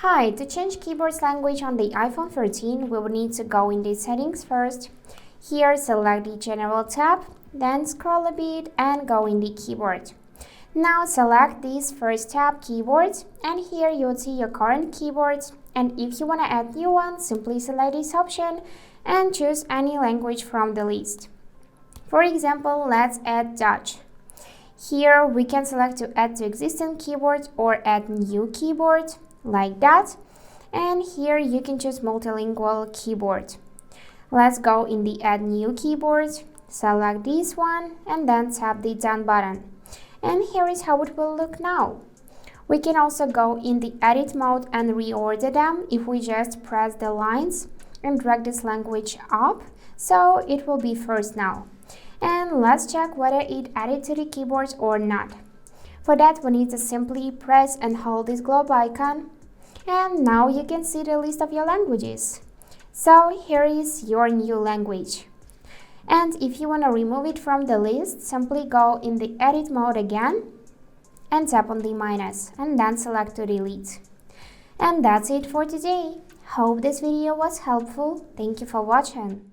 Hi, to change keyboard's language on the iPhone 13, we will need to go in the settings first. Here, select the General tab, then scroll a bit and go in the keyboard. Now select this first tab, Keyboards, and here you'll see your current keyboards. And if you want to add new ones, simply select this option and choose any language from the list. For example, let's add Dutch. Here we can select to add to existing keyboards or add new keyboard, like that. And here you can choose multilingual keyboard. Let's go in the add new keyboard, select this one and then tap the done button. And here is how it will look now. We can also go in the edit mode and reorder them if we just press the lines and drag this language up, so it will be first now. And let's check whether it added to the keyboard or not. For that, we need to simply press and hold this globe icon, and now you can see the list of your languages. So here is your new language. And if you want to remove it from the list, simply go in the edit mode again and tap on the minus and then select to delete. And that's it for today. Hope this video was helpful. Thank you for watching.